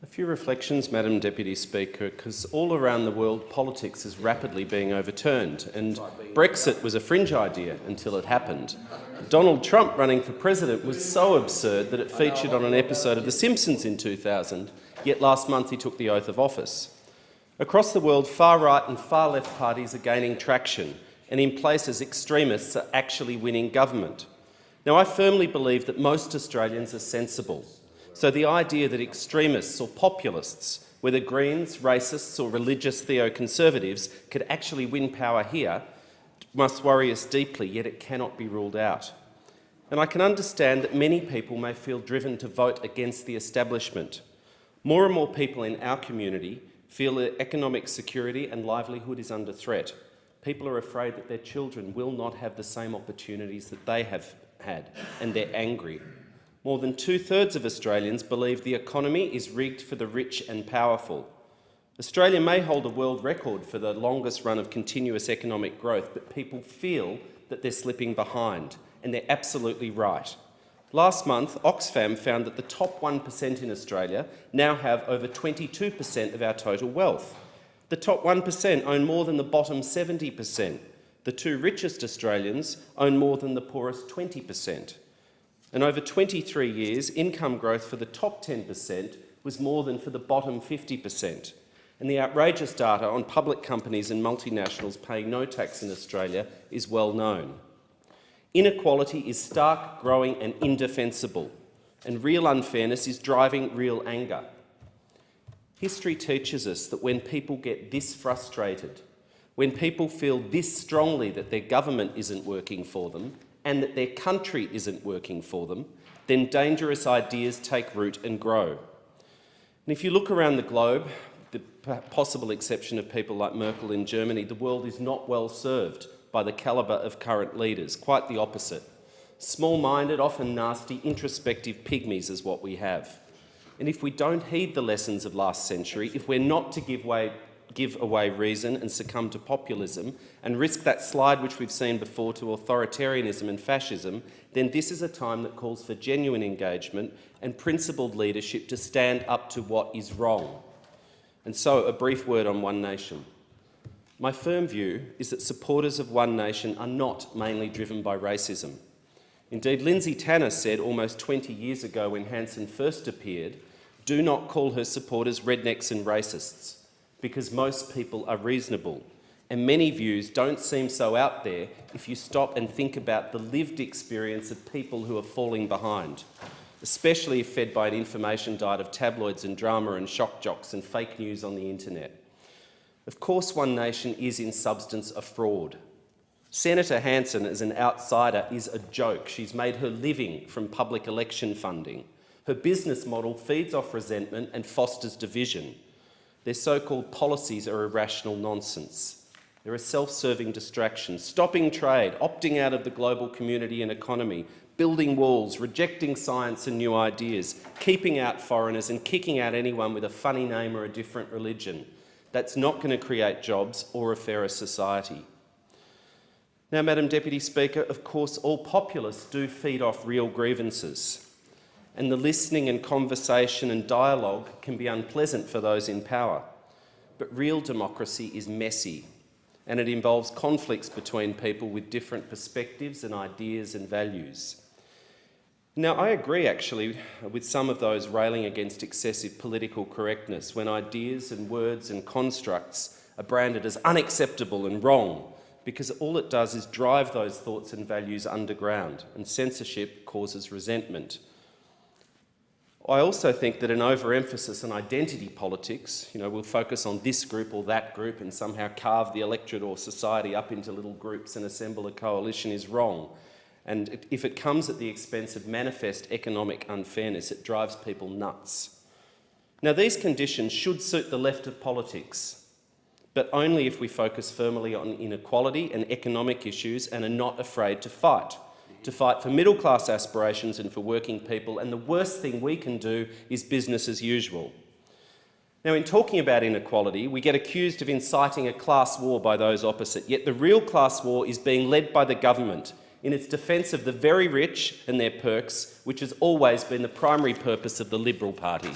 A few reflections, Madam Deputy Speaker, because all around the world politics is rapidly being overturned, and Brexit was a fringe idea until it happened. Donald Trump running for president was so absurd that it featured on an episode of The Simpsons in 2000, yet last month he took the oath of office. Across the world, far-right and far-left parties are gaining traction, and in places extremists are actually winning government. Now, I firmly believe that most Australians are sensible. So the idea that extremists or populists, whether Greens, racists or religious theoconservatives, could actually win power here must worry us deeply, yet it cannot be ruled out. And I can understand that many people may feel driven to vote against the establishment. More and more people in our community feel that economic security and livelihood is under threat. People are afraid that their children will not have the same opportunities that they have had, and they're angry. More than 2/3 of Australians believe the economy is rigged for the rich and powerful. Australia may hold a world record for the longest run of continuous economic growth, but people feel that they're slipping behind, and they're absolutely right. Last month, Oxfam found that the top 1% in Australia now have over 22% of our total wealth. The top 1% own more than the bottom 70%. The two richest Australians own more than the poorest 20%. And over 23 years, income growth for the top 10% was more than for the bottom 50%. And the outrageous data on public companies and multinationals paying no tax in Australia is well known. Inequality is stark, growing and indefensible, and real unfairness is driving real anger. History teaches us that when people get this frustrated, when people feel this strongly that their government isn't working for them, and that their country isn't working for them, then dangerous ideas take root and grow. And if you look around the globe, the possible exception of people like Merkel in Germany, the world is not well served by the calibre of current leaders, quite the opposite. Small-minded, often nasty, introspective pygmies is what we have. And if we don't heed the lessons of last century, if we're not to give away reason and succumb to populism and risk that slide which we've seen before to authoritarianism and fascism, then this is a time that calls for genuine engagement and principled leadership to stand up to what is wrong. And so, a brief word on One Nation. My firm view is that supporters of One Nation are not mainly driven by racism. Indeed, Lindsay Tanner said almost 20 years ago when Hanson first appeared, "Do not call her supporters rednecks and racists, because most people are reasonable, and many views don't seem so out there if you stop and think about the lived experience of people who are falling behind, especially if fed by an information diet of tabloids and drama and shock jocks and fake news on the internet." Of course, One Nation is in substance a fraud. Senator Hanson, as an outsider, is a joke. She's made her living from public election funding. Her business model feeds off resentment and fosters division. Their so-called policies are irrational nonsense. They're a self-serving distraction, stopping trade, opting out of the global community and economy, building walls, rejecting science and new ideas, keeping out foreigners and kicking out anyone with a funny name or a different religion. That's not going to create jobs or a fairer society. Now, Madam Deputy Speaker, of course, all populists do feed off real grievances, and the listening and conversation and dialogue can be unpleasant for those in power. But real democracy is messy, and it involves conflicts between people with different perspectives and ideas and values. Now, I agree actually with some of those railing against excessive political correctness when ideas and words and constructs are branded as unacceptable and wrong, because all it does is drive those thoughts and values underground, and censorship causes resentment. I also think that an overemphasis on identity politics, we'll focus on this group or that group and somehow carve the electorate or society up into little groups and assemble a coalition, is wrong. And if it comes at the expense of manifest economic unfairness, it drives people nuts. Now, these conditions should suit the left of politics, but only if we focus firmly on inequality and economic issues and are not afraid to fight for middle-class aspirations and for working people, and the worst thing we can do is business as usual. Now, in talking about inequality, we get accused of inciting a class war by those opposite, yet the real class war is being led by the government in its defence of the very rich and their perks, which has always been the primary purpose of the Liberal Party.